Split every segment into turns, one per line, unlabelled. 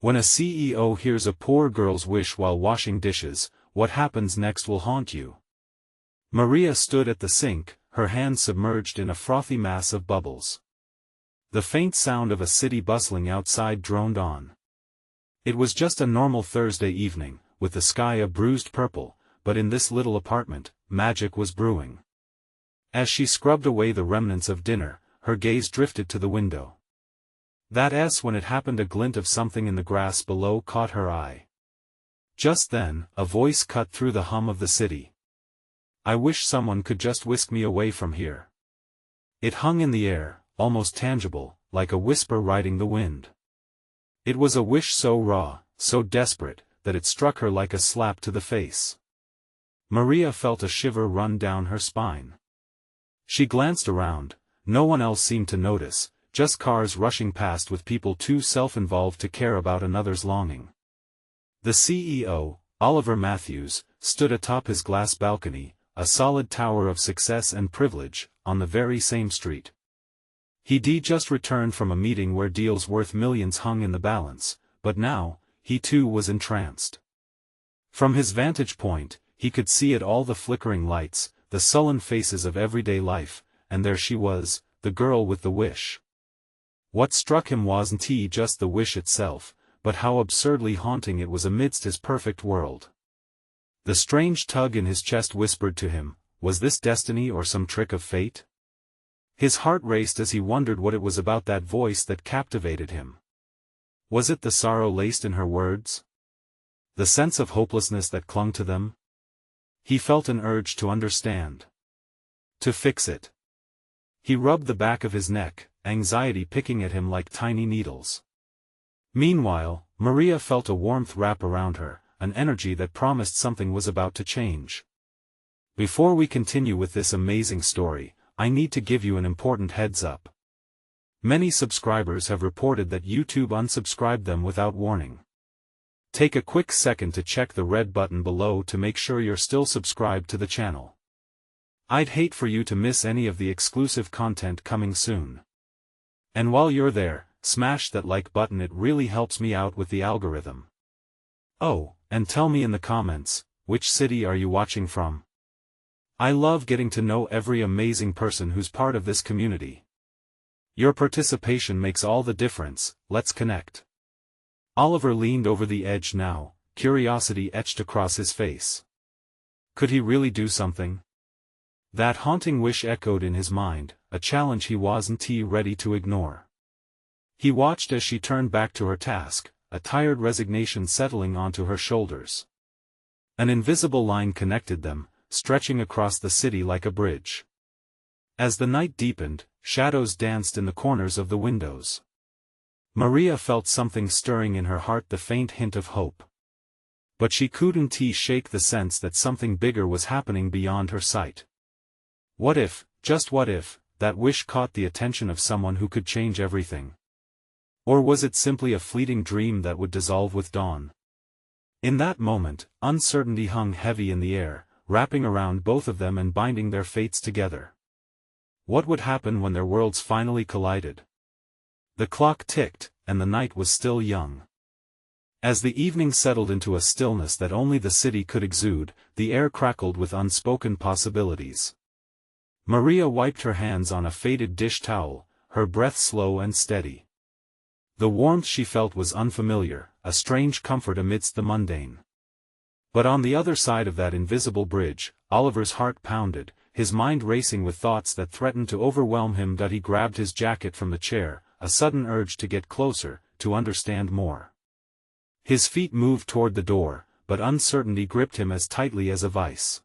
When a CEO hears a poor girl's wish while washing dishes, what happens next will haunt you. Maria stood at the sink, her hands submerged in a frothy mass of bubbles. The faint sound of a city bustling outside droned on. It was just a normal Thursday evening, with the sky a bruised purple, but in this little apartment, magic was brewing. As she scrubbed away the remnants of dinner, her gaze drifted to the window. That's when it happened. A glint of something in the grass below caught her eye. Just then, a voice cut through the hum of the city. "I wish someone could just whisk me away from here." It hung in the air, almost tangible, like a whisper riding the wind. It was a wish so raw, so desperate, that it struck her like a slap to the face. Maria felt a shiver run down her spine. She glanced around. No one else seemed to notice, just cars rushing past with people too self-involved to care about another's longing. The CEO, Oliver Matthews, stood atop his glass balcony, a solid tower of success and privilege, on the very same street. He'd just returned from a meeting where deals worth millions hung in the balance, but now, he too was entranced. From his vantage point, he could see it all: the flickering lights, the sullen faces of everyday life, and there she was, the girl with the wish. What struck him wasn't just the wish itself, but how absurdly haunting it was amidst his perfect world. The strange tug in his chest whispered to him, was this destiny or some trick of fate? His heart raced as he wondered what it was about that voice that captivated him. Was it the sorrow laced in her words? The sense of hopelessness that clung to them? He felt an urge to understand. To fix it. He rubbed the back of his neck, anxiety picking at him like tiny needles. Meanwhile, Maria felt a warmth wrap around her, an energy that promised something was about to change. Before we continue with this amazing story, I need to give you an important heads up. Many subscribers have reported that YouTube unsubscribed them without warning. Take a quick second to check the red button below to make sure you're still subscribed to the channel. I'd hate for you to miss any of the exclusive content coming soon. And while you're there, smash that like button, it really helps me out with the algorithm. Oh, and tell me in the comments, which city are you watching from? I love getting to know every amazing person who's part of this community. Your participation makes all the difference. Let's connect. Oliver leaned over the edge now, curiosity etched across his face. Could he really do something? That haunting wish echoed in his mind, a challenge he wasn't ready to ignore. He watched as she turned back to her task, a tired resignation settling onto her shoulders. An invisible line connected them, stretching across the city like a bridge. As the night deepened, shadows danced in the corners of the windows. Maria felt something stirring in her heart, the faint hint of hope. But she couldn't shake the sense that something bigger was happening beyond her sight. What if, just what if, that wish caught the attention of someone who could change everything? Or was it simply a fleeting dream that would dissolve with dawn? In that moment, uncertainty hung heavy in the air, wrapping around both of them and binding their fates together. What would happen when their worlds finally collided? The clock ticked, and the night was still young. As the evening settled into a stillness that only the city could exude, the air crackled with unspoken possibilities. Maria wiped her hands on a faded dish towel, her breath slow and steady. The warmth she felt was unfamiliar, a strange comfort amidst the mundane. But on the other side of that invisible bridge, Oliver's heart pounded, his mind racing with thoughts that threatened to overwhelm him. He grabbed his jacket from the chair, a sudden urge to get closer, to understand more. His feet moved toward the door, but uncertainty gripped him as tightly as a vice.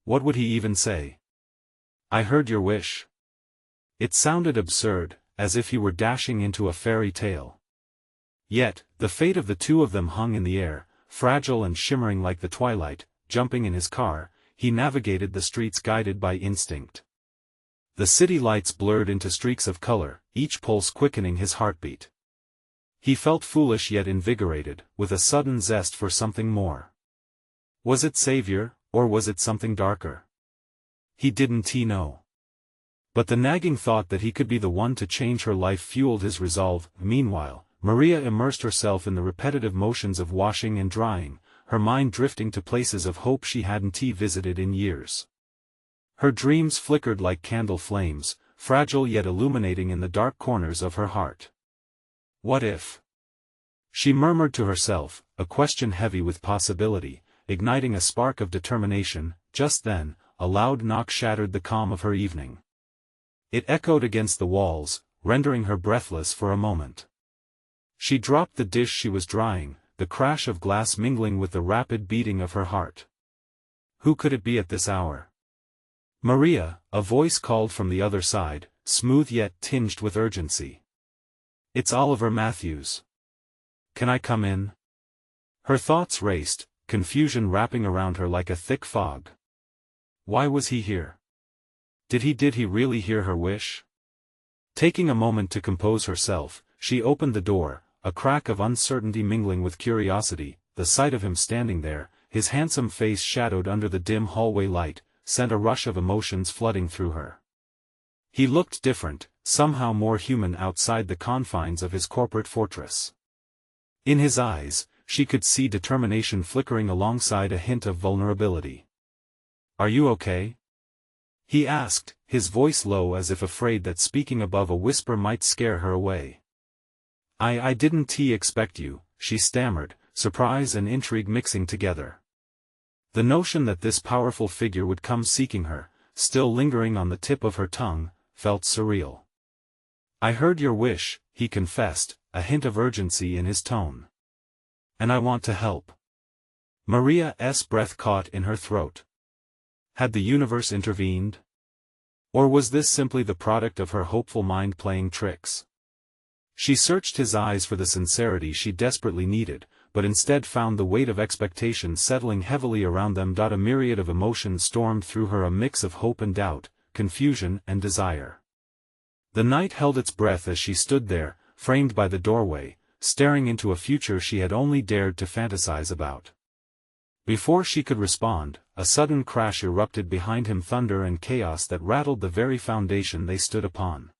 What would he even say? "I heard your wish." It sounded absurd, as if he were dashing into a fairy tale. Yet, the fate of the two of them hung in the air, fragile and shimmering like the twilight. Jumping in his car, he navigated the streets guided by instinct. The city lights blurred into streaks of color, each pulse quickening his heartbeat. He felt foolish yet invigorated, with a sudden zest for something more. Was it savior, or was it something darker? He didn't know. But the nagging thought that he could be the one to change her life fueled his resolve. Meanwhile, Maria immersed herself in the repetitive motions of washing and drying, her mind drifting to places of hope she hadn't visited in years. Her dreams flickered like candle flames, fragile yet illuminating in the dark corners of her heart. What if? She murmured to herself, a question heavy with possibility, igniting a spark of determination. Just then, a loud knock shattered the calm of her evening. It echoed against the walls, rendering her breathless for a moment. She dropped the dish she was drying, the crash of glass mingling with the rapid beating of her heart. Who could it be at this hour? Maria, a voice called from the other side, smooth yet tinged with urgency. It's Oliver Matthews. Can I come in? Her thoughts raced, confusion wrapping around her like a thick fog. Why was he here? Did he really hear her wish? Taking a moment to compose herself, she opened the door, a crack of uncertainty mingling with curiosity. The sight of him standing there, his handsome face shadowed under the dim hallway light, sent a rush of emotions flooding through her. He looked different, somehow more human outside the confines of his corporate fortress. In his eyes, she could see determination flickering alongside a hint of vulnerability. Are you okay? He asked, his voice low as if afraid that speaking above a whisper might scare her away. I didn't expect you, she stammered, surprise and intrigue mixing together. The notion that this powerful figure would come seeking her, still lingering on the tip of her tongue, felt surreal. I heard your wish, he confessed, a hint of urgency in his tone. And I want to help. Maria's breath caught in her throat. Had the universe intervened? Or was this simply the product of her hopeful mind playing tricks? She searched his eyes for the sincerity she desperately needed, but instead found the weight of expectation settling heavily around them. A myriad of emotions stormed through her, a mix of hope and doubt, confusion and desire. The night held its breath as she stood there, framed by the doorway, staring into a future she had only dared to fantasize about. Before she could respond, a sudden crash erupted behind him, thunder and chaos that rattled the very foundation they stood upon.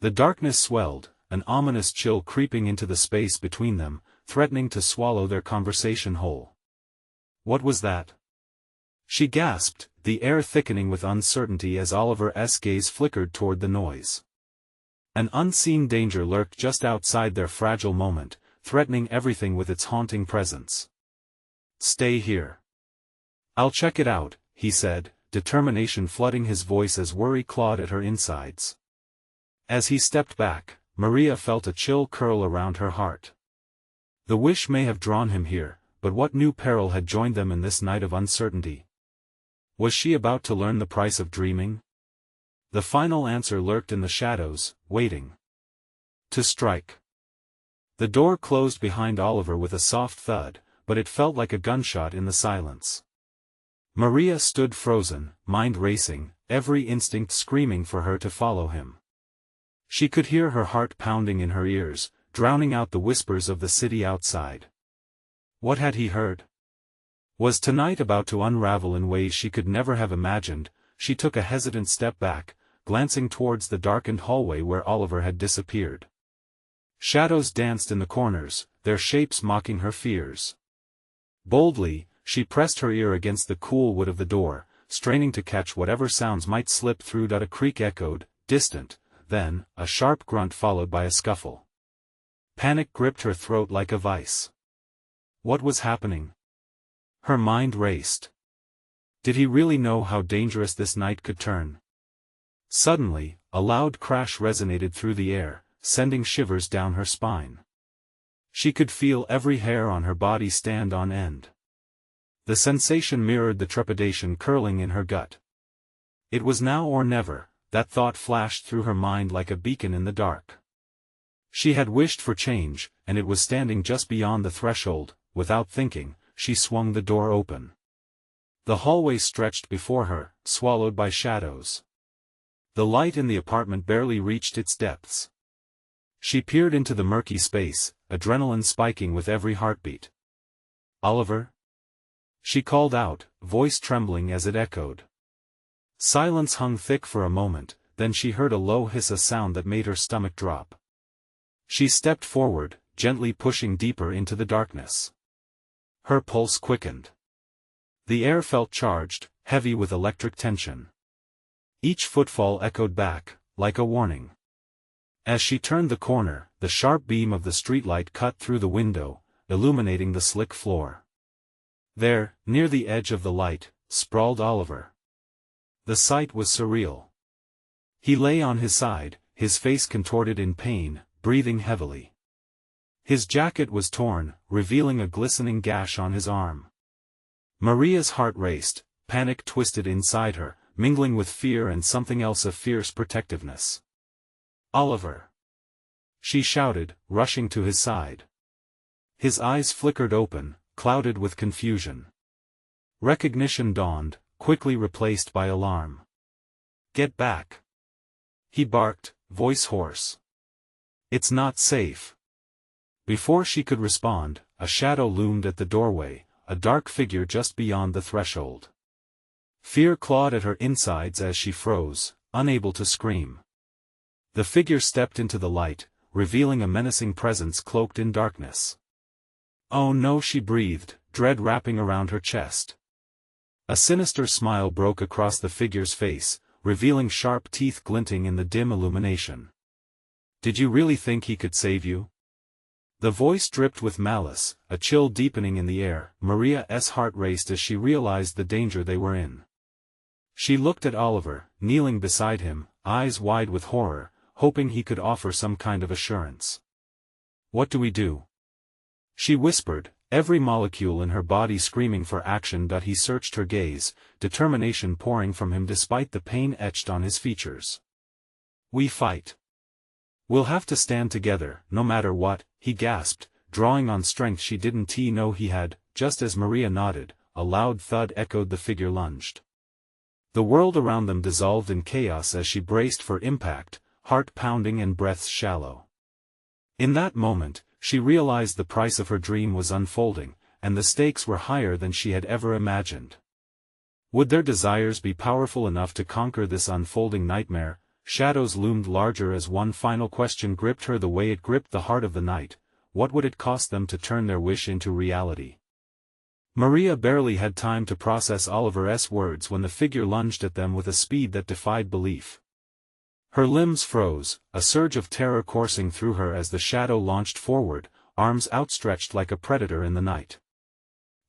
The darkness swelled, an ominous chill creeping into the space between them, threatening to swallow their conversation whole. What was that? She gasped, the air thickening with uncertainty as Oliver's gaze flickered toward the noise. An unseen danger lurked just outside their fragile moment, threatening everything with its haunting presence. Stay here. I'll check it out, he said, determination flooding his voice as worry clawed at her insides. As he stepped back, Maria felt a chill curl around her heart. The wish may have drawn him here, but what new peril had joined them in this night of uncertainty? Was she about to learn the price of dreaming? The final answer lurked in the shadows, waiting to strike. The door closed behind Oliver with a soft thud, but it felt like a gunshot in the silence. Maria stood frozen, mind racing, every instinct screaming for her to follow him. She could hear her heart pounding in her ears, drowning out the whispers of the city outside. What had he heard? Was tonight about to unravel in ways she could never have imagined? She took a hesitant step back, glancing towards the darkened hallway where Oliver had disappeared. Shadows danced in the corners, their shapes mocking her fears. Boldly, she pressed her ear against the cool wood of the door, straining to catch whatever sounds might slip through. A creak echoed, distant, then, a sharp grunt followed by a scuffle. Panic gripped her throat like a vice. What was happening? Her mind raced. Did he really know how dangerous this night could turn? Suddenly, a loud crash resonated through the air, sending shivers down her spine. She could feel every hair on her body stand on end. The sensation mirrored the trepidation curling in her gut. It was now or never, that thought flashed through her mind like a beacon in the dark. She had wished for change, and it was standing just beyond the threshold. Without thinking, she swung the door open. The hallway stretched before her, swallowed by shadows. The light in the apartment barely reached its depths. She peered into the murky space, adrenaline spiking with every heartbeat. Oliver? She called out, voice trembling as it echoed. Silence hung thick for a moment, then she heard a low hiss, a sound that made her stomach drop. She stepped forward, gently pushing deeper into the darkness. Her pulse quickened. The air felt charged, heavy with electric tension. Each footfall echoed back, like a warning. As she turned the corner, the sharp beam of the streetlight cut through the window, illuminating the slick floor. There, near the edge of the light, sprawled Oliver. The sight was surreal. He lay on his side, his face contorted in pain, breathing heavily. His jacket was torn, revealing a glistening gash on his arm. Maria's heart raced, panic twisted inside her, mingling with fear and something else of fierce protectiveness. "Oliver!" she shouted, rushing to his side. His eyes flickered open, clouded with confusion. Recognition dawned, quickly replaced by alarm. "Get back!" he barked, voice hoarse. "It's not safe." Before she could respond, a shadow loomed at the doorway, a dark figure just beyond the threshold. Fear clawed at her insides as she froze, unable to scream. The figure stepped into the light, revealing a menacing presence cloaked in darkness. "Oh no," she breathed, dread wrapping around her chest. A sinister smile broke across the figure's face, revealing sharp teeth glinting in the dim illumination. "Did you really think he could save you?" The voice dripped with malice, a chill deepening in the air. Maria's heart raced as she realized the danger they were in. She looked at Oliver, kneeling beside him, eyes wide with horror, hoping he could offer some kind of assurance. "What do we do?" she whispered, every molecule in her body screaming for action. But he searched her gaze, determination pouring from him despite the pain etched on his features. "We fight. We'll have to stand together, no matter what," he gasped, drawing on strength she didn't know he had. Just as Maria nodded, a loud thud echoed. The figure lunged. The world around them dissolved in chaos as she braced for impact, heart pounding and breaths shallow. In that moment, she realized the price of her dream was unfolding, and the stakes were higher than she had ever imagined. Would their desires be powerful enough to conquer this unfolding nightmare? Shadows loomed larger as one final question gripped her the way it gripped the heart of the night: what would it cost them to turn their wish into reality? Maria barely had time to process Oliver's words when the figure lunged at them with a speed that defied belief. Her limbs froze, a surge of terror coursing through her as the shadow launched forward, arms outstretched like a predator in the night.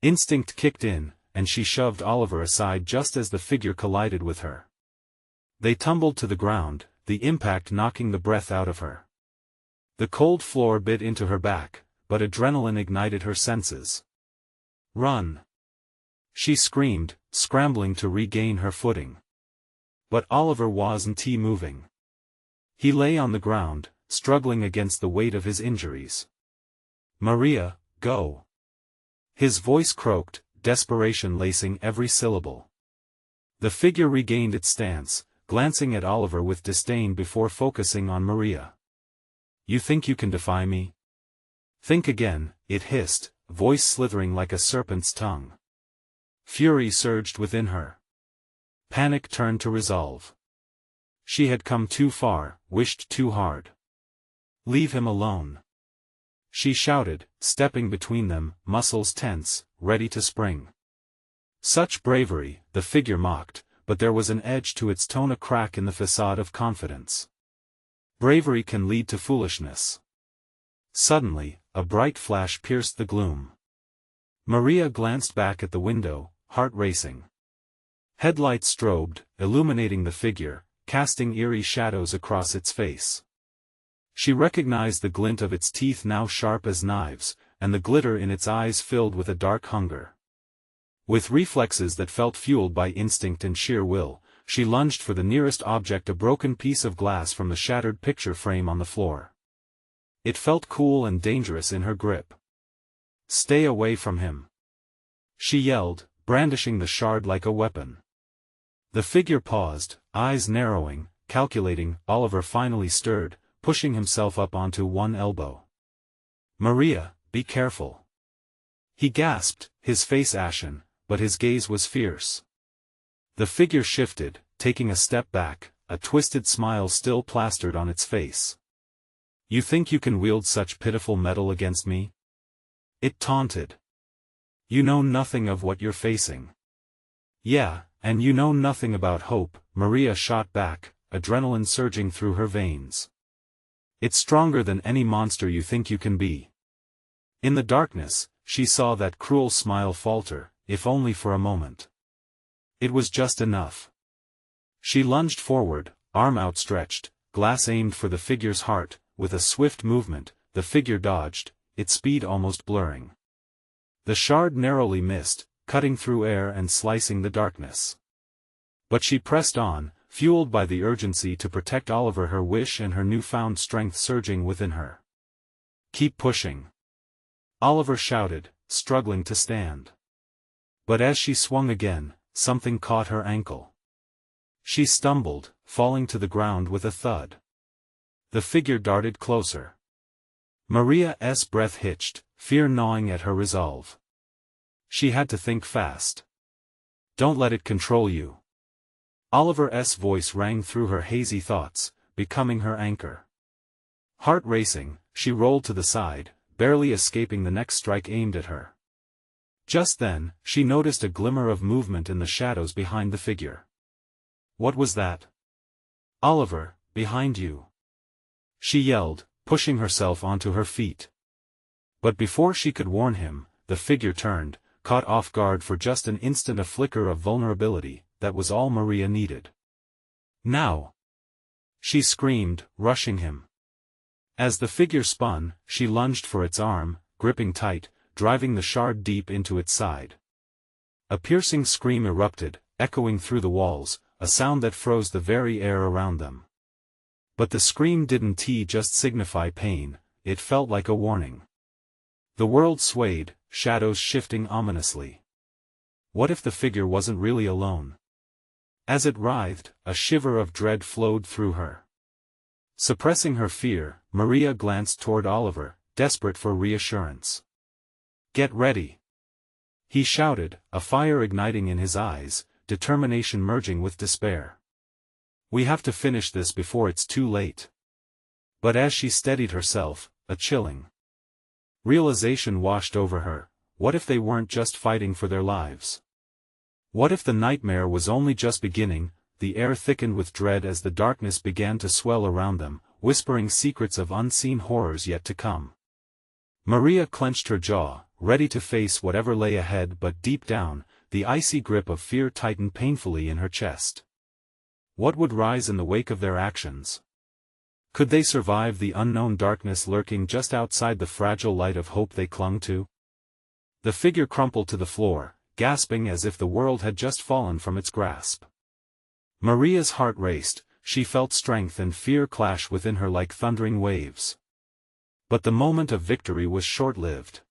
Instinct kicked in, and she shoved Oliver aside just as the figure collided with her. They tumbled to the ground, the impact knocking the breath out of her. The cold floor bit into her back, but adrenaline ignited her senses. "Run!" she screamed, scrambling to regain her footing. But Oliver wasn't moving. He lay on the ground, struggling against the weight of his injuries. "Maria, go!" His voice croaked, desperation lacing every syllable. The figure regained its stance, glancing at Oliver with disdain before focusing on Maria. "You think you can defy me? Think again," it hissed, voice slithering like a serpent's tongue. Fury surged within her. Panic turned to resolve. She had come too far, wished too hard. "Leave him alone," she shouted, stepping between them, muscles tense, ready to spring. Such bravery, the figure mocked, but there was an edge to its tone, a crack in the facade of confidence. Bravery can lead to foolishness. Suddenly, a bright flash pierced the gloom. Maria glanced back at the window, heart racing. Headlights strobed, illuminating the figure, casting eerie shadows across its face. She recognized the glint of its teeth, now sharp as knives, and the glitter in its eyes filled with a dark hunger. With reflexes that felt fueled by instinct and sheer will, she lunged for the nearest object, a broken piece of glass from the shattered picture frame on the floor. It felt cool and dangerous in her grip. "Stay away from him," she yelled, brandishing the shard like a weapon. The figure paused, eyes narrowing, calculating. Oliver finally stirred, pushing himself up onto one elbow. "Maria, be careful," he gasped, his face ashen, but his gaze was fierce. The figure shifted, taking a step back, a twisted smile still plastered on its face. You think you can wield such pitiful metal against me? It taunted. You know nothing of what you're facing. Yeah, and you know nothing about hope, Maria shot back, adrenaline surging through her veins. It's stronger than any monster you think you can be. In the darkness, she saw that cruel smile falter, if only for a moment. It was just enough. She lunged forward, arm outstretched, glass aimed for the figure's heart. With a swift movement, the figure dodged, its speed almost blurring. The shard narrowly missed, cutting through air and slicing the darkness. But she pressed on, fueled by the urgency to protect Oliver, her wish and her newfound strength surging within her. Keep pushing. Oliver shouted, struggling to stand. But as she swung again, something caught her ankle. She stumbled, falling to the ground with a thud. The figure darted closer. Maria's breath hitched, fear gnawing at her resolve. She had to think fast. Don't let it control you. Oliver's voice rang through her hazy thoughts, becoming her anchor. Heart racing, she rolled to the side, barely escaping the next strike aimed at her. Just then, she noticed a glimmer of movement in the shadows behind the figure. What was that? Oliver, behind you. She yelled, pushing herself onto her feet. But before she could warn him, the figure turned, caught off guard for just an instant. A flicker of vulnerability, that was all Maria needed. Now! She screamed, rushing him. As the figure spun, she lunged for its arm, gripping tight, driving the shard deep into its side. A piercing scream erupted, echoing through the walls, a sound that froze the very air around them. But the scream didn't just signify pain, it felt like a warning. The world swayed, shadows shifting ominously. What if the figure wasn't really alone? As it writhed, a shiver of dread flowed through her. Suppressing her fear, Maria glanced toward Oliver, desperate for reassurance. Get ready! He shouted, a fire igniting in his eyes, determination merging with despair. We have to finish this before it's too late. But as she steadied herself, a chilling realization washed over her. What if they weren't just fighting for their lives? What if the nightmare was only just beginning? The air thickened with dread as the darkness began to swell around them, whispering secrets of unseen horrors yet to come. Maria clenched her jaw, ready to face whatever lay ahead, but deep down, the icy grip of fear tightened painfully in her chest. What would rise in the wake of their actions? Could they survive the unknown darkness lurking just outside the fragile light of hope they clung to? The figure crumpled to the floor, gasping as if the world had just fallen from its grasp. Maria's heart raced, she felt strength and fear clash within her like thundering waves. But the moment of victory was short-lived.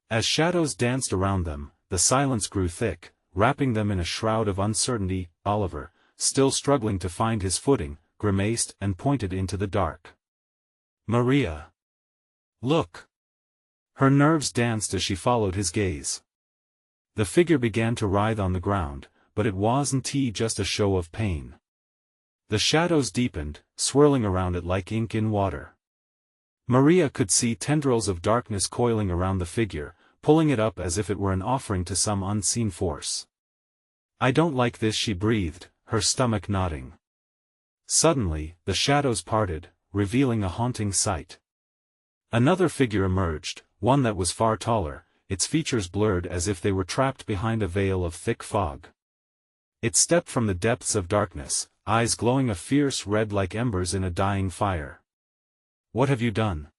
As shadows danced around them, the silence grew thick, wrapping them in a shroud of uncertainty. Oliver, still struggling to find his footing, grimaced and pointed into the dark. Maria! Look! Her nerves danced as she followed his gaze. The figure began to writhe on the ground, but it wasn't just a show of pain. The shadows deepened, swirling around it like ink in water. Maria could see tendrils of darkness coiling around the figure, pulling it up as if it were an offering to some unseen force. I don't like this, she breathed, her stomach knotting. Suddenly, the shadows parted, revealing a haunting sight. Another figure emerged, one that was far taller, its features blurred as if they were trapped behind a veil of thick fog. It stepped from the depths of darkness, eyes glowing a fierce red like embers in a dying fire. What have you done?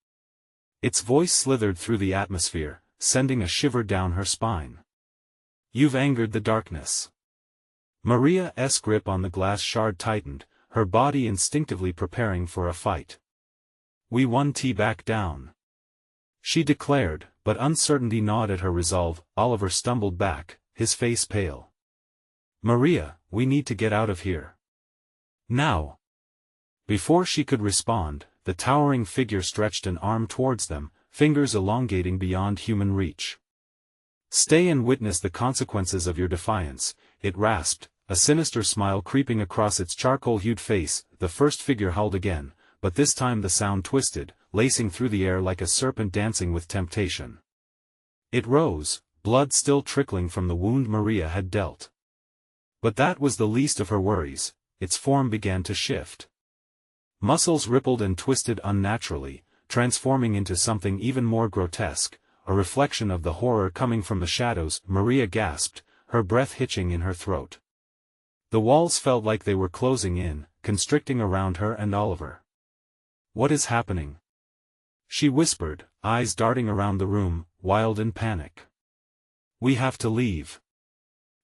Its voice slithered through the atmosphere, sending a shiver down her spine. You've angered the darkness. Maria's grip on the glass shard tightened, her body instinctively preparing for a fight. We won. Back down. She declared, but uncertainty gnawed at her resolve. Oliver stumbled back, his face pale. Maria, we need to get out of here. Now. Before she could respond, the towering figure stretched an arm towards them, fingers elongating beyond human reach. Stay and witness the consequences of your defiance, it rasped, a sinister smile creeping across its charcoal-hued face. The first figure howled again, but this time the sound twisted, lacing through the air like a serpent dancing with temptation. It rose, blood still trickling from the wound Maria had dealt. But that was the least of her worries. Its form began to shift. Muscles rippled and twisted unnaturally, transforming into something even more grotesque, a reflection of the horror coming from the shadows. Maria gasped, her breath hitching in her throat. The walls felt like they were closing in, constricting around her and Oliver. "What is happening?" she whispered, eyes darting around the room, wild in panic. "We have to leave,"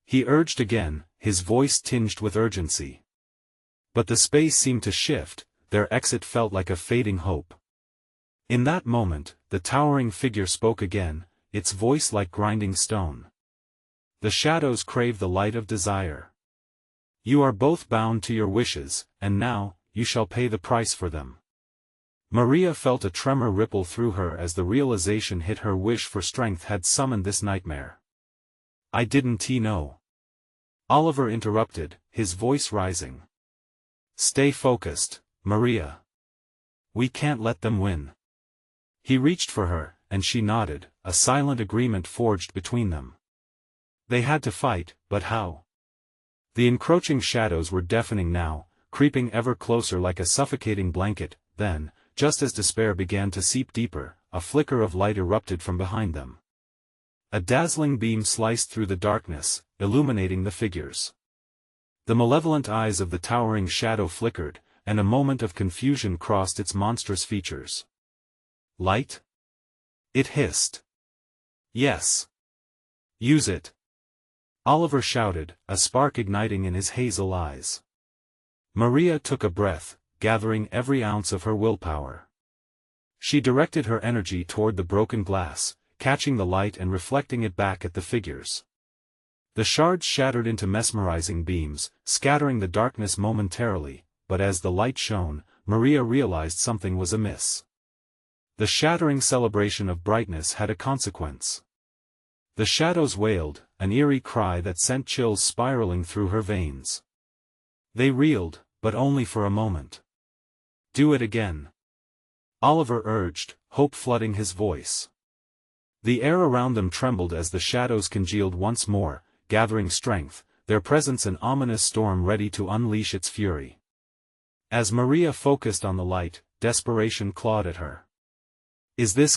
he urged again, his voice tinged with urgency. But the space seemed to shift, their exit felt like a fading hope. In that moment, the towering figure spoke again, its voice like grinding stone. "The shadows crave the light of desire. You are both bound to your wishes, and now, you shall pay the price for them." Maria felt a tremor ripple through her as the realization hit her wish for strength had summoned this nightmare. "I didn't know." Oliver interrupted, his voice rising. "Stay focused, Maria. We can't let them win." He reached for her, and she nodded, a silent agreement forged between them. They had to fight, but how? The encroaching shadows were deafening now, creeping ever closer like a suffocating blanket. Then, just as despair began to seep deeper, a flicker of light erupted from behind them. A dazzling beam sliced through the darkness, illuminating the figures. The malevolent eyes of the towering shadow flickered, and a moment of confusion crossed its monstrous features. "Light?" it hissed. "Yes. Use it," Oliver shouted, a spark igniting in his hazel eyes. Maria took a breath, gathering every ounce of her willpower. She directed her energy toward the broken glass, catching the light and reflecting it back at the figures. The shards shattered into mesmerizing beams, scattering the darkness momentarily, but as the light shone, Maria realized something was amiss. The shattering celebration of brightness had a consequence. The shadows wailed, an eerie cry that sent chills spiraling through her veins. They reeled, but only for a moment. "Do it again," Oliver urged, hope flooding his voice. The air around them trembled as the shadows congealed once more, gathering strength, their presence an ominous storm ready to unleash its fury. As Maria focused on the light, desperation clawed at her.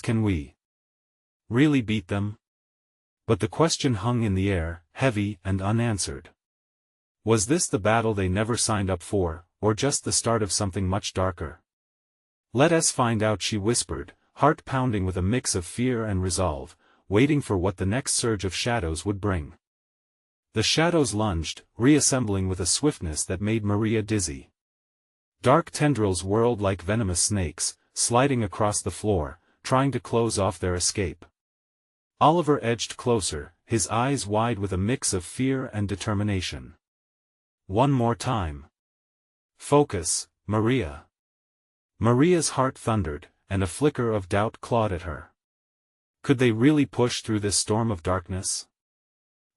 Can we really beat them?" But the question hung in the air, heavy and unanswered. Was this the battle they never signed up for, or just the start of something much darker? "Let us find out," she whispered, heart pounding with a mix of fear and resolve, waiting for what the next surge of shadows would bring. The shadows lunged, reassembling with a swiftness that made Maria dizzy. Dark tendrils whirled like venomous snakes, sliding across the floor, trying to close off their escape. Oliver edged closer, his eyes wide with a mix of fear and determination. "One more time. Focus, Maria." Maria's heart thundered, and a flicker of doubt clawed at her. Could they really push through this storm of darkness?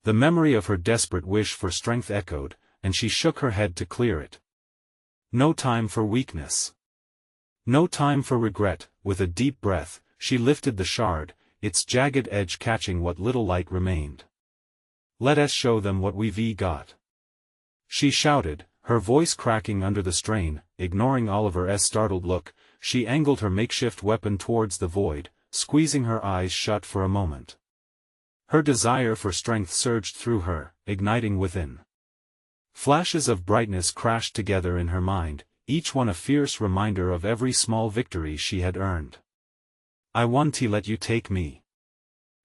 The memory of her desperate wish for strength echoed, and she shook her head to clear it. No time for weakness. No time for regret. With a deep breath, she lifted the shard, its jagged edge catching what little light remained. "Let us show them what we've got," she shouted, her voice cracking under the strain. Ignoring Oliver's startled look, she angled her makeshift weapon towards the void, squeezing her eyes shut for a moment. Her desire for strength surged through her, igniting within. Flashes of brightness crashed together in her mind, each one a fierce reminder of every small victory she had earned. "I want to let you take me,"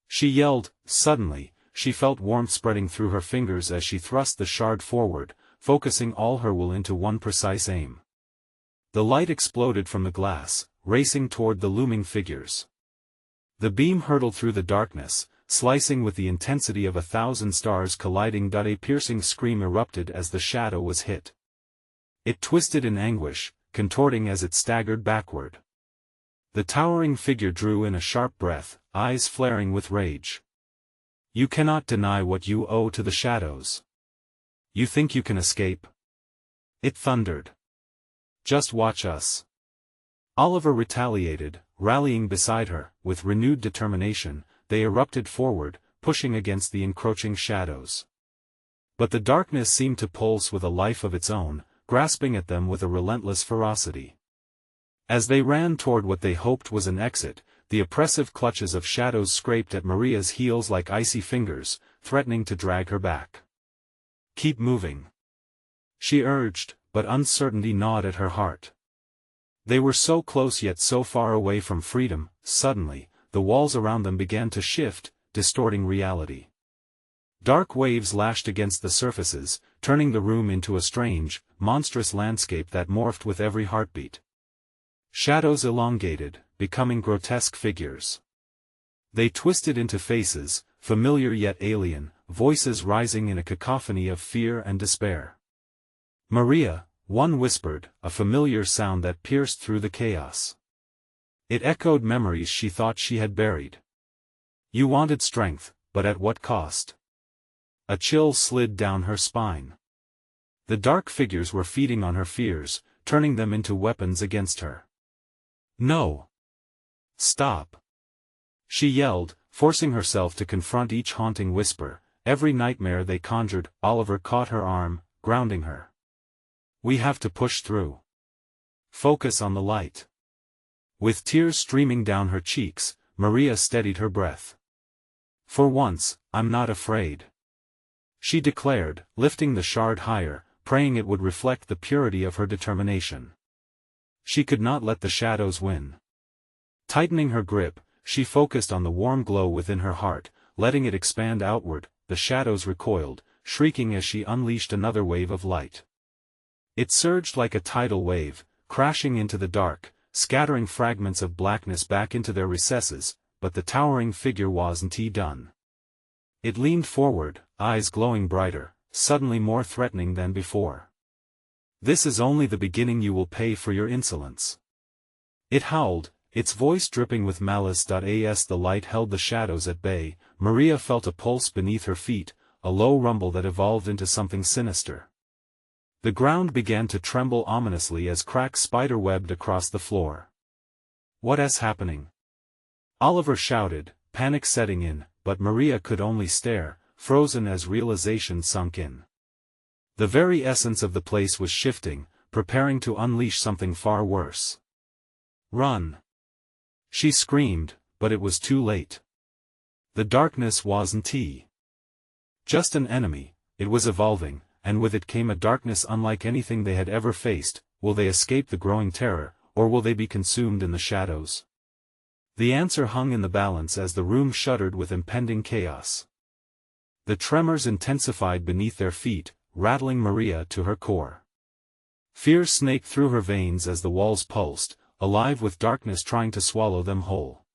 she yelled. Suddenly, she felt warmth spreading through her fingers as she thrust the shard forward, focusing all her will into one precise aim. The light exploded from the glass, racing toward the looming figures. The beam hurtled through the darkness, slicing with the intensity of 1,000 stars colliding. A piercing scream erupted as the shadow was hit. It twisted in anguish, contorting as it staggered backward. The towering figure drew in a sharp breath, eyes flaring with rage. "You cannot deny what you owe to the shadows. You think you can escape?" it thundered. "Just watch us." Oliver retaliated, rallying beside her. With renewed determination, they erupted forward, pushing against the encroaching shadows. But the darkness seemed to pulse with a life of its own, grasping at them with a relentless ferocity. As they ran toward what they hoped was an exit, the oppressive clutches of shadows scraped at Maria's heels like icy fingers, threatening to drag her back. "Keep moving," she urged, but uncertainty gnawed at her heart. They were so close yet so far away from freedom. Suddenly, the walls around them began to shift, distorting reality. Dark waves lashed against the surfaces, turning the room into a strange, monstrous landscape that morphed with every heartbeat. Shadows elongated, becoming grotesque figures. They twisted into faces, familiar yet alien, voices rising in a cacophony of fear and despair. "Maria," one whispered, a familiar sound that pierced through the chaos. It echoed memories she thought she had buried. "You wanted strength, but at what cost?" A chill slid down her spine. The dark figures were feeding on her fears, turning them into weapons against her. "No! Stop!" she yelled, forcing herself to confront each haunting whisper, every nightmare they conjured. Oliver caught her arm, grounding her. "We have to push through. Focus on the light." With tears streaming down her cheeks, Maria steadied her breath. "For once, I'm not afraid," she declared, lifting the shard higher, praying it would reflect the purity of her determination. She could not let the shadows win. Tightening her grip, she focused on the warm glow within her heart, letting it expand outward. The shadows recoiled, shrieking as she unleashed another wave of light. It surged like a tidal wave, crashing into the dark, scattering fragments of blackness back into their recesses, but the towering figure wasn't done. It leaned forward, eyes glowing brighter, suddenly more threatening than before. "This is only the beginning. You will pay for your insolence," it howled, its voice dripping with malice. As the light held the shadows at bay, Maria felt a pulse beneath her feet, a low rumble that evolved into something sinister. The ground began to tremble ominously as cracks spider-webbed across the floor. "What's happening?" Oliver shouted, panic setting in, but Maria could only stare, frozen as realization sunk in. The very essence of the place was shifting, preparing to unleash something far worse. "Run!" she screamed, but it was too late. The darkness wasn't just an enemy, it was evolving, and with it came a darkness unlike anything they had ever faced. Will they escape the growing terror, or will they be consumed in the shadows? The answer hung in the balance as the room shuddered with impending chaos. The tremors intensified beneath their feet, rattling Maria to her core. Fear snaked through her veins as the walls pulsed, alive with darkness trying to swallow them whole.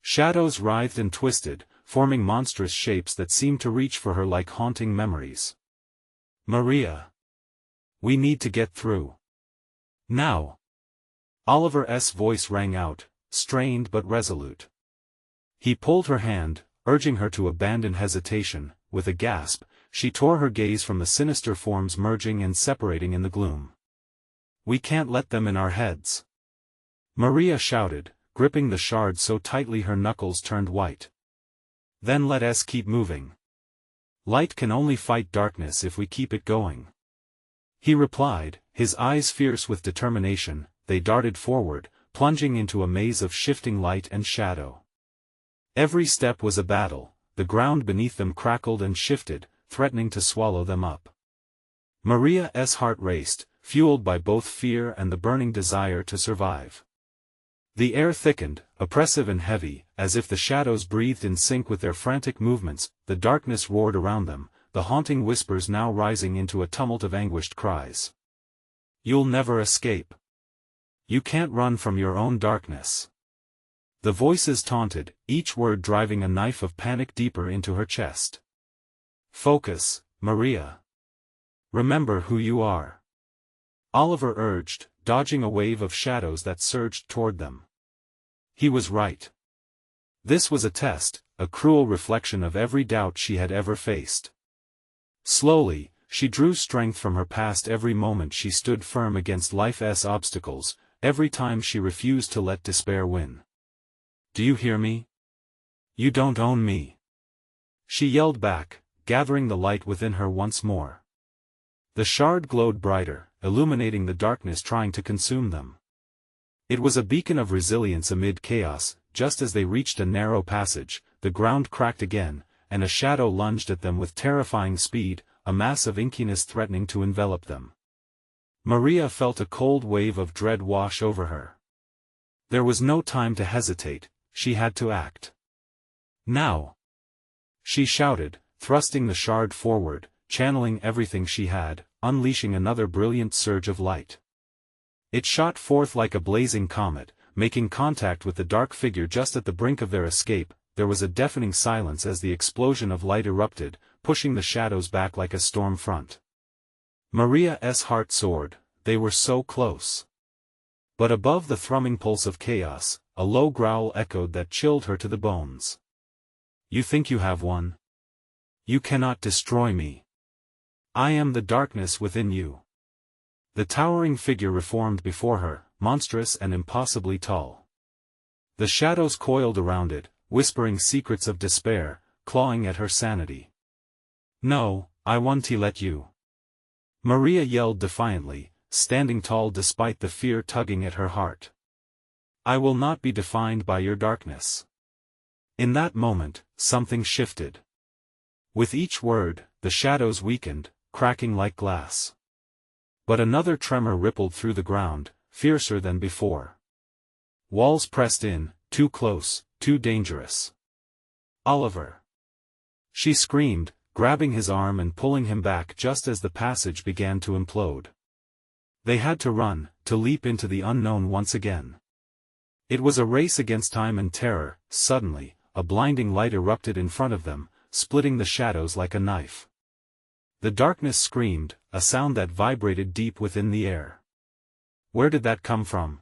Shadows writhed and twisted, forming monstrous shapes that seemed to reach for her like haunting memories. "Maria! We need to get through. Now!" Oliver's voice rang out, strained but resolute. He pulled her hand, urging her to abandon hesitation. With a gasp, she tore her gaze from the sinister forms merging and separating in the gloom. "We can't let them in our heads," Maria shouted, gripping the shard so tightly her knuckles turned white. "Then let us keep moving. Light can only fight darkness if we keep it going," he replied, his eyes fierce with determination. They darted forward, plunging into a maze of shifting light and shadow. Every step was a battle, the ground beneath them crackled and shifted, threatening to swallow them up. Maria's heart raced, fueled by both fear and the burning desire to survive. The air thickened, oppressive and heavy, as if the shadows breathed in sync with their frantic movements. The darkness roared around them, the haunting whispers now rising into a tumult of anguished cries. "You'll never escape. You can't run from your own darkness." The voices taunted, each word driving a knife of panic deeper into her chest. "Focus, Maria. Remember who you are," Oliver urged, dodging a wave of shadows that surged toward them. He was right. This was a test, a cruel reflection of every doubt she had ever faced. Slowly, she drew strength from her past. Every moment she stood firm against life's obstacles, every time she refused to let despair win. "Do you hear me? You don't own me!" she yelled back, gathering the light within her once more. The shard glowed brighter, illuminating the darkness trying to consume them. It was a beacon of resilience amid chaos. Just as they reached a narrow passage, the ground cracked again, and a shadow lunged at them with terrifying speed, a mass of inkiness threatening to envelop them. Maria felt a cold wave of dread wash over her. There was no time to hesitate, she had to act. "Now!" she shouted, thrusting the shard forward, channeling everything she had, unleashing another brilliant surge of light. It shot forth like a blazing comet, making contact with the dark figure just at the brink of their escape. There was a deafening silence as the explosion of light erupted, pushing the shadows back like a storm front. Maria's heart soared, they were so close. But above the thrumming pulse of chaos, a low growl echoed that chilled her to the bones. "You think you have won? You cannot destroy me. I am the darkness within you." The towering figure reformed before her, monstrous and impossibly tall. The shadows coiled around it, whispering secrets of despair, clawing at her sanity. "No, I won't let you!" Maria yelled defiantly, standing tall despite the fear tugging at her heart. "I will not be defined by your darkness." In that moment, something shifted. With each word, the shadows weakened, cracking like glass. But another tremor rippled through the ground, fiercer than before. Walls pressed in, too close, too dangerous. "Oliver!" she screamed, grabbing his arm and pulling him back just as the passage began to implode. They had to run, to leap into the unknown once again. It was a race against time and terror. Suddenly, a blinding light erupted in front of them, splitting the shadows like a knife. The darkness screamed, a sound that vibrated deep within the air. "Where did that come from?"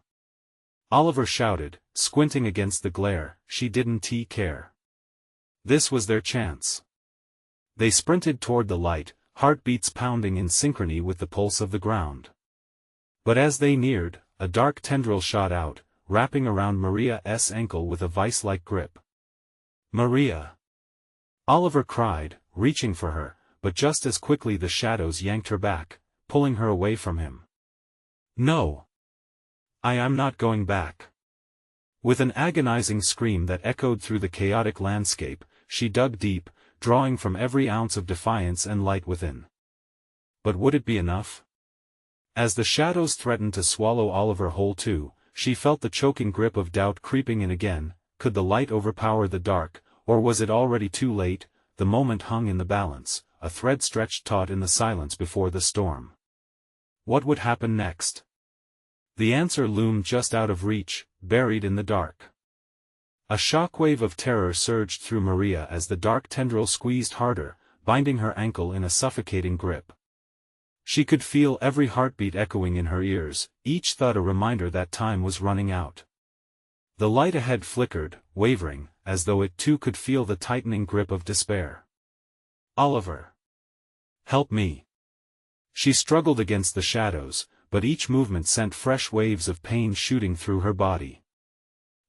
Oliver shouted, squinting against the glare. She didn't care. This was their chance. They sprinted toward the light, heartbeats pounding in synchrony with the pulse of the ground. But as they neared, a dark tendril shot out, wrapping around Maria's ankle with a vice-like grip. "Maria!" Oliver cried, reaching for her, but just as quickly the shadows yanked her back, pulling her away from him. "No! I am not going back." With an agonizing scream that echoed through the chaotic landscape, she dug deep, drawing from every ounce of defiance and light within. But would it be enough? As the shadows threatened to swallow Oliver whole too, she felt the choking grip of doubt creeping in again. Could the light overpower the dark, or was it already too late? The moment hung in the balance, a thread stretched taut in the silence before the storm. What would happen next? The answer loomed just out of reach, buried in the dark. A shockwave of terror surged through Maria as the dark tendril squeezed harder, binding her ankle in a suffocating grip. She could feel every heartbeat echoing in her ears, each thud a reminder that time was running out. The light ahead flickered, wavering, as though it too could feel the tightening grip of despair. "Oliver! Help me!" She struggled against the shadows, but each movement sent fresh waves of pain shooting through her body.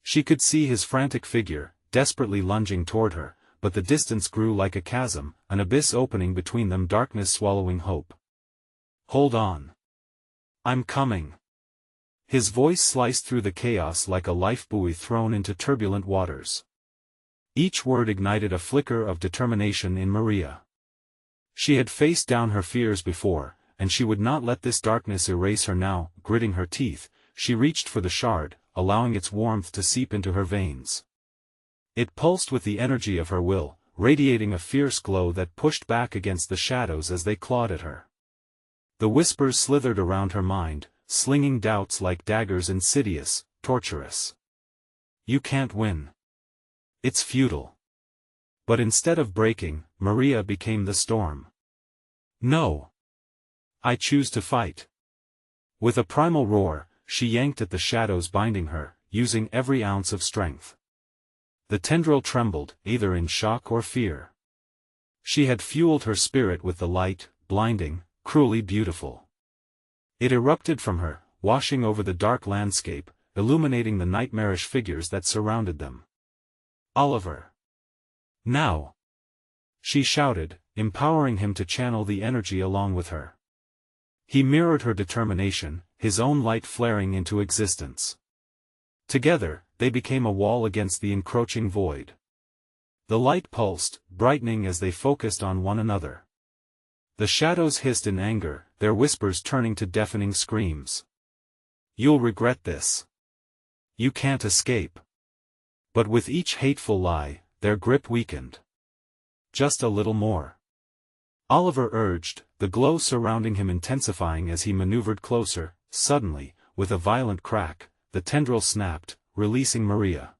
She could see his frantic figure, desperately lunging toward her, but the distance grew like a chasm, an abyss opening between them, darkness swallowing hope. "Hold on. I'm coming." His voice sliced through the chaos like a lifebuoy thrown into turbulent waters. Each word ignited a flicker of determination in Maria. She had faced down her fears before, and she would not let this darkness erase her now. Gritting her teeth, she reached for the shard, allowing its warmth to seep into her veins. It pulsed with the energy of her will, radiating a fierce glow that pushed back against the shadows as they clawed at her. The whispers slithered around her mind, slinging doubts like daggers, insidious, torturous. "You can't win. It's futile." But instead of breaking, Maria became the storm. "No. I choose to fight." With a primal roar, she yanked at the shadows binding her, using every ounce of strength. The tendril trembled, either in shock or fear. She had fueled her spirit with the light, blinding, cruelly beautiful. It erupted from her, washing over the dark landscape, illuminating the nightmarish figures that surrounded them. "Oliver! Now!" she shouted, empowering him to channel the energy along with her. He mirrored her determination, his own light flaring into existence. Together, they became a wall against the encroaching void. The light pulsed, brightening as they focused on one another. The shadows hissed in anger, their whispers turning to deafening screams. "You'll regret this. You can't escape." But with each hateful lie, their grip weakened. "Just a little more," Oliver urged, the glow surrounding him intensifying as he maneuvered closer. Suddenly, with a violent crack, the tendril snapped, releasing Maria.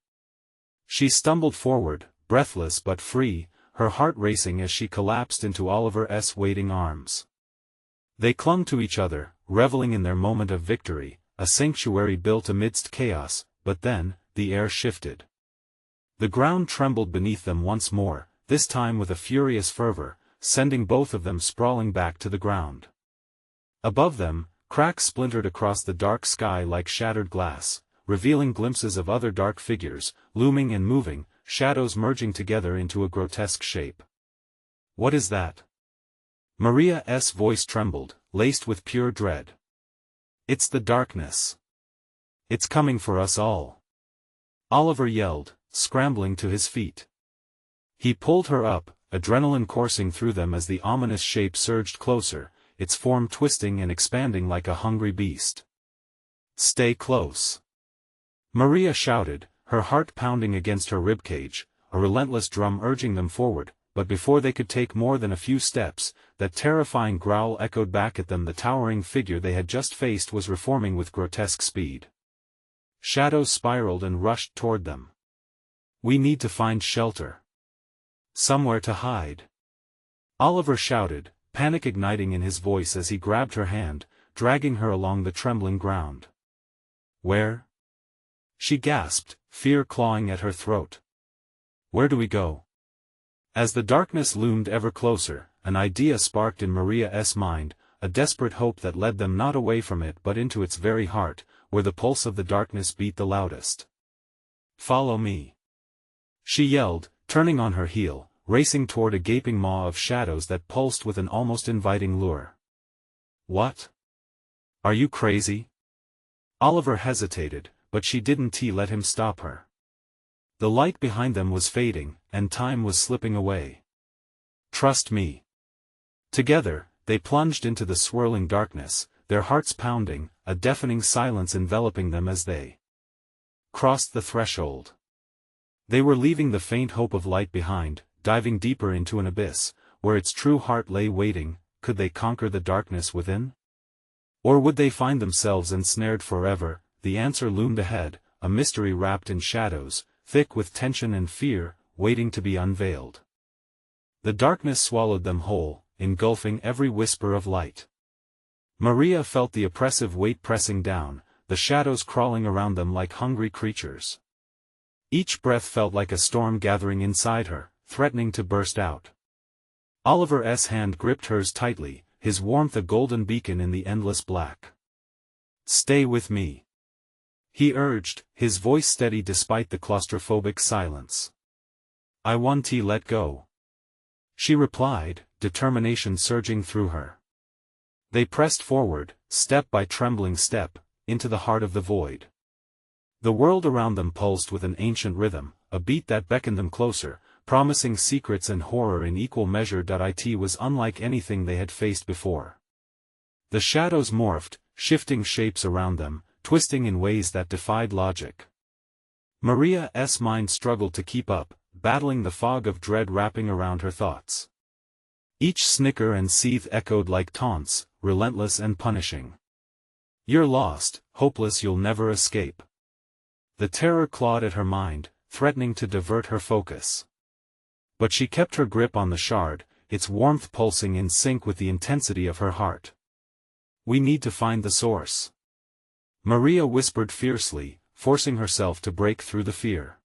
She stumbled forward, breathless but free, her heart racing as she collapsed into Oliver's waiting arms. They clung to each other, reveling in their moment of victory, a sanctuary built amidst chaos. But then, the air shifted. The ground trembled beneath them once more, this time with a furious fervor, sending both of them sprawling back to the ground. Above them, cracks splintered across the dark sky like shattered glass, revealing glimpses of other dark figures, looming and moving, shadows merging together into a grotesque shape. "What is that?" Maria's voice trembled, laced with pure dread. "It's the darkness. It's coming for us all," Oliver yelled, scrambling to his feet. He pulled her up, adrenaline coursing through them as the ominous shape surged closer, its form twisting and expanding like a hungry beast. "Stay close," Maria shouted, her heart pounding against her ribcage, a relentless drum urging them forward. But before they could take more than a few steps, that terrifying growl echoed back at them. The towering figure they had just faced was reforming with grotesque speed. Shadows spiraled and rushed toward them. "We need to find shelter. Somewhere to hide," Oliver shouted, panic igniting in his voice as he grabbed her hand, dragging her along the trembling ground. "Where?" she gasped, fear clawing at her throat. "Where do we go?" As the darkness loomed ever closer, an idea sparked in Maria's mind, a desperate hope that led them not away from it but into its very heart, where the pulse of the darkness beat the loudest. "Follow me," she yelled, turning on her heel, racing toward a gaping maw of shadows that pulsed with an almost inviting lure. "What? Are you crazy?" Oliver hesitated, but she didn't let him stop her. The light behind them was fading, and time was slipping away. "Trust me." Together, they plunged into the swirling darkness, their hearts pounding, a deafening silence enveloping them as they crossed the threshold. They were leaving the faint hope of light behind, diving deeper into an abyss, where its true heart lay waiting. Could they conquer the darkness within? Or would they find themselves ensnared forever? The answer loomed ahead, a mystery wrapped in shadows, thick with tension and fear, waiting to be unveiled. The darkness swallowed them whole, engulfing every whisper of light. Maria felt the oppressive weight pressing down, the shadows crawling around them like hungry creatures. Each breath felt like a storm gathering inside her, threatening to burst out. Oliver's hand gripped hers tightly, his warmth a golden beacon in the endless black. "Stay with me," he urged, his voice steady despite the claustrophobic silence. "I won't let go," she replied, determination surging through her. They pressed forward, step by trembling step, into the heart of the void. The world around them pulsed with an ancient rhythm, a beat that beckoned them closer, promising secrets and horror in equal measure. It was unlike anything they had faced before. The shadows morphed, shifting shapes around them, twisting in ways that defied logic. Maria's mind struggled to keep up, battling the fog of dread wrapping around her thoughts. Each snicker and seethe echoed like taunts, relentless and punishing. "You're lost, hopeless, you'll never escape." The terror clawed at her mind, threatening to divert her focus. But she kept her grip on the shard, its warmth pulsing in sync with the intensity of her heart. "We need to find the source," Maria whispered fiercely, forcing herself to break through the fear.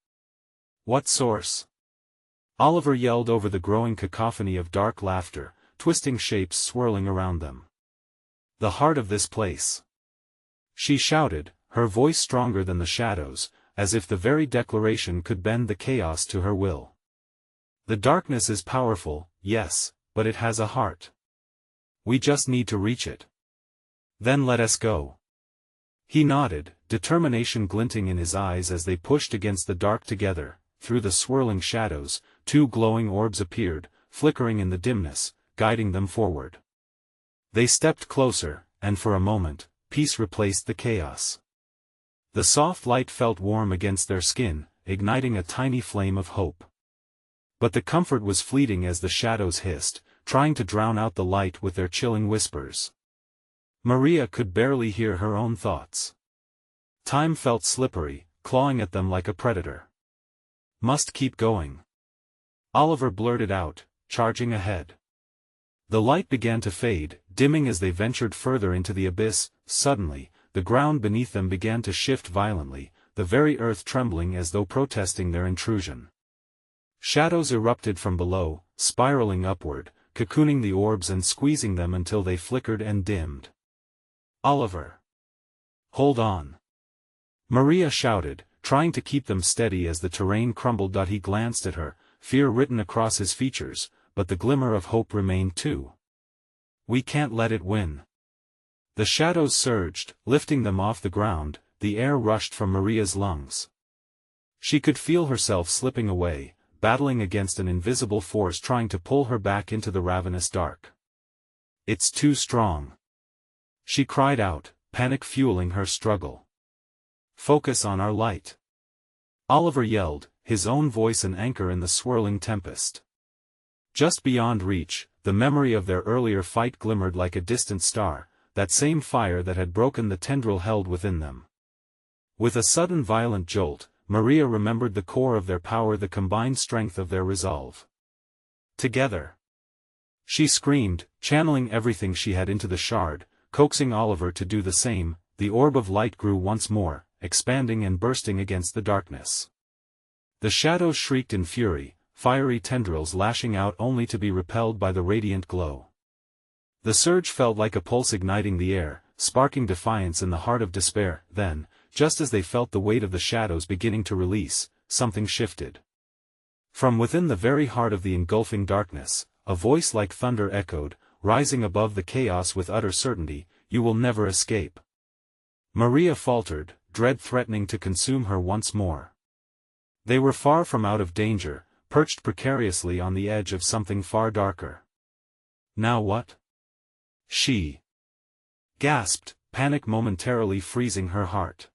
"What source?" Oliver yelled over the growing cacophony of dark laughter, twisting shapes swirling around them. "The heart of this place. She shouted, her voice stronger than the shadows, as if the very declaration could bend the chaos to her will. The darkness is powerful, yes, but it has a heart. We just need to reach it. Then let us go. He nodded, determination glinting in his eyes as they pushed against the dark together. Through the swirling shadows, two glowing orbs appeared, flickering in the dimness, guiding them forward. They stepped closer, and for a moment, peace replaced the chaos. The soft light felt warm against their skin, igniting a tiny flame of hope. But the comfort was fleeting as the shadows hissed, trying to drown out the light with their chilling whispers. Maria could barely hear her own thoughts. Time felt slippery, clawing at them like a predator. Must keep going. Oliver blurted out, charging ahead. The light began to fade, dimming as they ventured further into the abyss. Suddenly, the ground beneath them began to shift violently, the very earth trembling as though protesting their intrusion. Shadows erupted from below, spiraling upward, cocooning the orbs and squeezing them until they flickered and dimmed. Oliver! Hold on! Maria shouted, trying to keep them steady as the terrain crumbled. He glanced at her, fear written across his features, but the glimmer of hope remained too. We can't let it win. The shadows surged, lifting them off the ground, the air rushed from Maria's lungs. She could feel herself slipping away, battling against an invisible force trying to pull her back into the ravenous dark. It's too strong. She cried out, panic fueling her struggle. Focus on our light. Oliver yelled, his own voice an anchor in the swirling tempest. Just beyond reach, the memory of their earlier fight glimmered like a distant star, that same fire that had broken the tendril held within them. With a sudden violent jolt, Maria remembered the core of their power, the combined strength of their resolve. Together. She screamed, channeling everything she had into the shard, coaxing Oliver to do the same. The orb of light grew once more, expanding and bursting against the darkness. The shadows shrieked in fury, fiery tendrils lashing out only to be repelled by the radiant glow. The surge felt like a pulse igniting the air, sparking defiance in the heart of despair. Then, just as they felt the weight of the shadows beginning to release, something shifted. From within the very heart of the engulfing darkness, a voice like thunder echoed, rising above the chaos with utter certainty, "You will never escape." Maria faltered, dread threatening to consume her once more. They were far from out of danger, perched precariously on the edge of something far darker. Now what? She gasped, panic momentarily freezing her heart.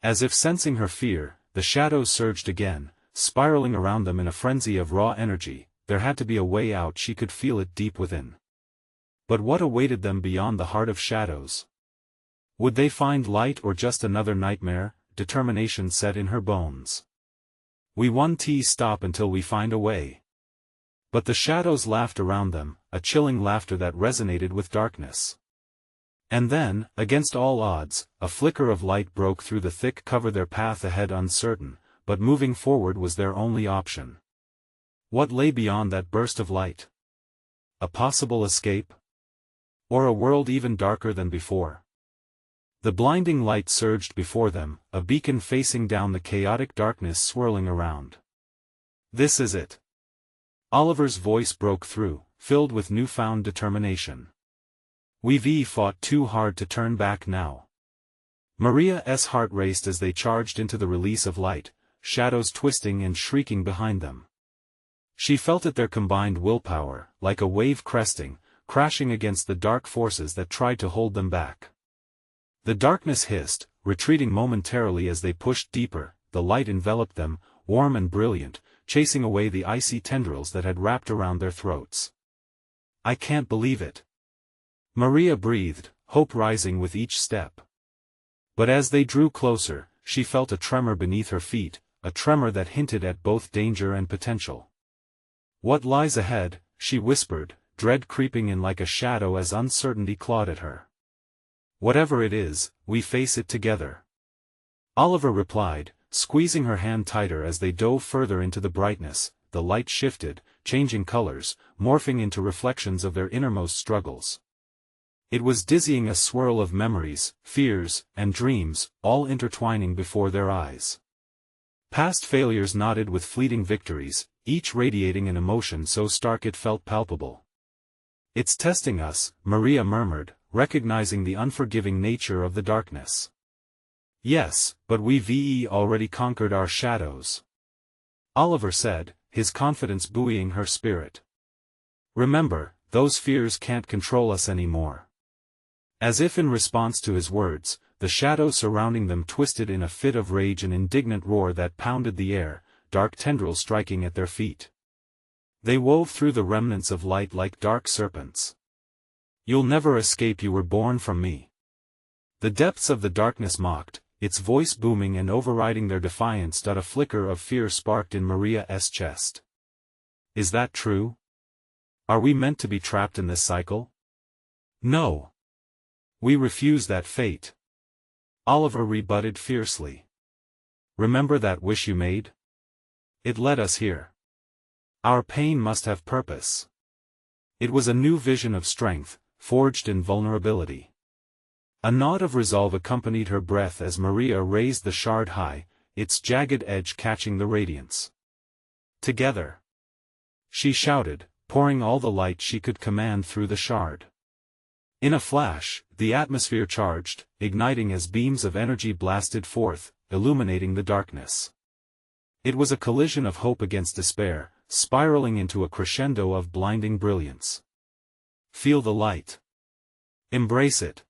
As if sensing her fear, the shadows surged again, spiraling around them in a frenzy of raw energy. There had to be a way out, she could feel it deep within. But what awaited them beyond the heart of shadows? Would they find light or just another nightmare? Determination set in her bones. We won't stop until we find a way. But the shadows laughed around them, a chilling laughter that resonated with darkness. And then, against all odds, a flicker of light broke through the thick cover. Their path ahead uncertain, but moving forward was their only option. What lay beyond that burst of light? A possible escape? Or a world even darker than before? The blinding light surged before them, a beacon facing down the chaotic darkness swirling around. This is it. Oliver's voice broke through, filled with newfound determination. We've fought too hard to turn back now. Maria's heart raced as they charged into the release of light, shadows twisting and shrieking behind them. She felt it, their combined willpower, like a wave cresting, crashing against the dark forces that tried to hold them back. The darkness hissed, retreating momentarily as they pushed deeper. The light enveloped them, warm and brilliant, chasing away the icy tendrils that had wrapped around their throats. I can't believe it. Maria breathed, hope rising with each step. But as they drew closer, she felt a tremor beneath her feet, a tremor that hinted at both danger and potential. What lies ahead? She whispered, dread creeping in like a shadow as uncertainty clawed at her. Whatever it is, we face it together. Oliver replied, squeezing her hand tighter as they dove further into the brightness. The light shifted, changing colors, morphing into reflections of their innermost struggles. It was dizzying, a swirl of memories, fears, and dreams, all intertwining before their eyes. Past failures nodded with fleeting victories, each radiating an emotion so stark it felt palpable. "It's testing us," Maria murmured, recognizing the unforgiving nature of the darkness. "Yes, but we've already conquered our shadows," Oliver said, his confidence buoying her spirit. "Remember, those fears can't control us anymore." As if in response to his words, the shadows surrounding them twisted in a fit of rage, an indignant roar that pounded the air, dark tendrils striking at their feet. They wove through the remnants of light like dark serpents. "You'll never escape, you were born from me." The depths of the darkness mocked, its voice booming and overriding their defiance. A flicker of fear sparked in Maria's chest. "Is that true? Are we meant to be trapped in this cycle?" "No. We refuse that fate," Oliver rebutted fiercely. "Remember that wish you made? It led us here. Our pain must have purpose." It was a new vision of strength, forged in vulnerability. A nod of resolve accompanied her breath as Maria raised the shard high, its jagged edge catching the radiance. "Together!" she shouted, pouring all the light she could command through the shard. In a flash, the atmosphere charged, igniting as beams of energy blasted forth, illuminating the darkness. It was a collision of hope against despair, spiraling into a crescendo of blinding brilliance. "Feel the light. Embrace it!"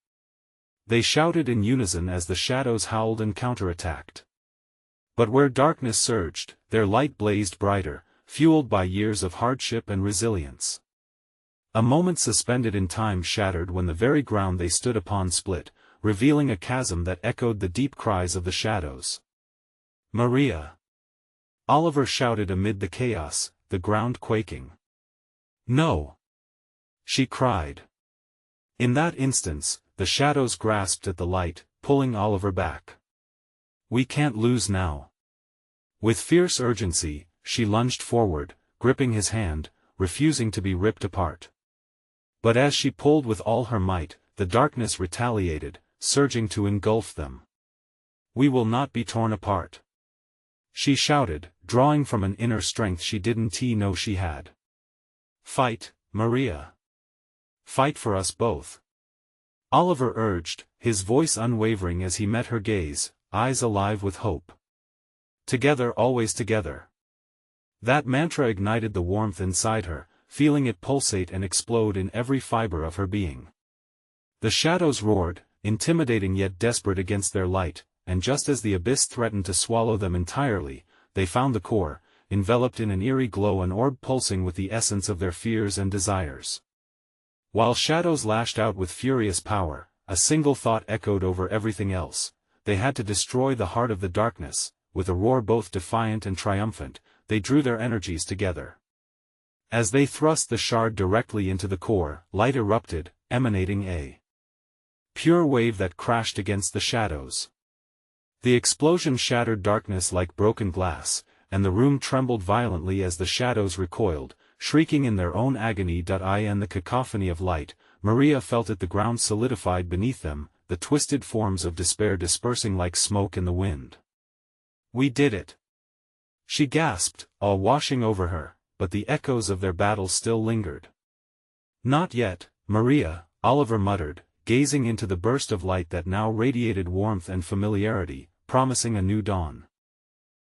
They shouted in unison as the shadows howled and counterattacked. But where darkness surged, their light blazed brighter, fueled by years of hardship and resilience. A moment suspended in time shattered when the very ground they stood upon split, revealing a chasm that echoed the deep cries of the shadows. "Maria!" Oliver shouted amid the chaos, the ground quaking. "No!" she cried. In that instant, the shadows grasped at the light, pulling Oliver back. "We can't lose now." With fierce urgency, she lunged forward, gripping his hand, refusing to be ripped apart. But as she pulled with all her might, the darkness retaliated, surging to engulf them. "We will not be torn apart," she shouted, drawing from an inner strength she didn't know she had. "Fight, Maria. Fight for us both," Oliver urged, his voice unwavering as he met her gaze, eyes alive with hope. "Together, always together." That mantra ignited the warmth inside her, feeling it pulsate and explode in every fiber of her being. The shadows roared, intimidating yet desperate against their light, and just as the abyss threatened to swallow them entirely, they found the core, enveloped in an eerie glow, an orb pulsing with the essence of their fears and desires. While shadows lashed out with furious power, a single thought echoed over everything else: they had to destroy the heart of the darkness. With a roar both defiant and triumphant, they drew their energies together. As they thrust the shard directly into the core, light erupted, emanating a pure wave that crashed against the shadows. The explosion shattered darkness like broken glass, and the room trembled violently as the shadows recoiled, shrieking in their own agony. In the cacophony of light, Maria felt it, the ground solidified beneath them, the twisted forms of despair dispersing like smoke in the wind. "We did it!" she gasped, all washing over her, but the echoes of their battle still lingered. "Not yet, Maria," Oliver muttered, gazing into the burst of light that now radiated warmth and familiarity, promising a new dawn.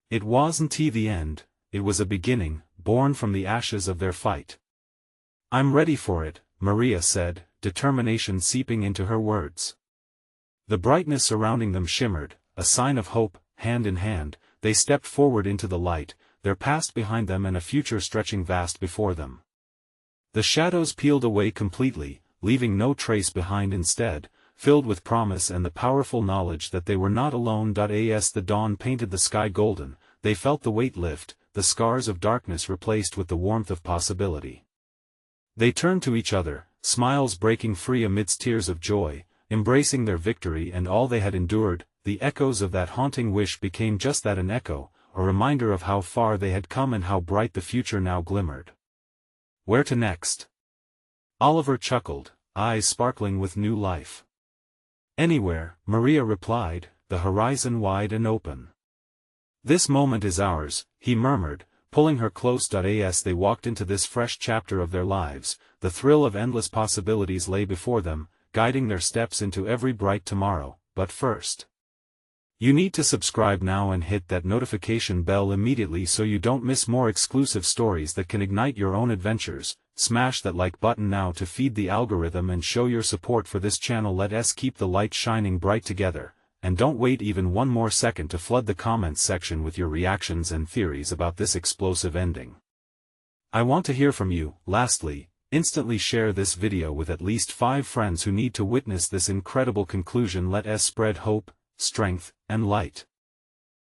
It wasn't the end, it was a beginning, born from the ashes of their fight. "I'm ready for it," Maria said, determination seeping into her words. The brightness surrounding them shimmered, a sign of hope. Hand in hand, they stepped forward into the light, their past behind them and a future stretching vast before them. The shadows peeled away completely, leaving no trace behind, instead, filled with promise and the powerful knowledge that they were not alone. As the dawn painted the sky golden, they felt the weight lift, the scars of darkness replaced with the warmth of possibility. They turned to each other, smiles breaking free amidst tears of joy, embracing their victory and all they had endured. The echoes of that haunting wish became just that, an echo, a reminder of how far they had come and how bright the future now glimmered. "Where to next?" Oliver chuckled, eyes sparkling with new life. Anywhere, Maria replied, the horizon wide and open. This moment is ours, he murmured, pulling her close. As they walked into this fresh chapter of their lives, the thrill of endless possibilities lay before them, guiding their steps into every bright tomorrow. But first, you need to subscribe now and hit that notification bell immediately so you don't miss more exclusive stories that can ignite your own adventures. Smash that like button now to feed the algorithm and show your support for this channel. Let us keep the light shining bright together, and don't wait even one more second to flood the comments section with your reactions and theories about this explosive ending. I want to hear from you. Lastly, instantly share this video with at least 5 friends who need to witness this incredible conclusion. Let us spread hope, strength, and light.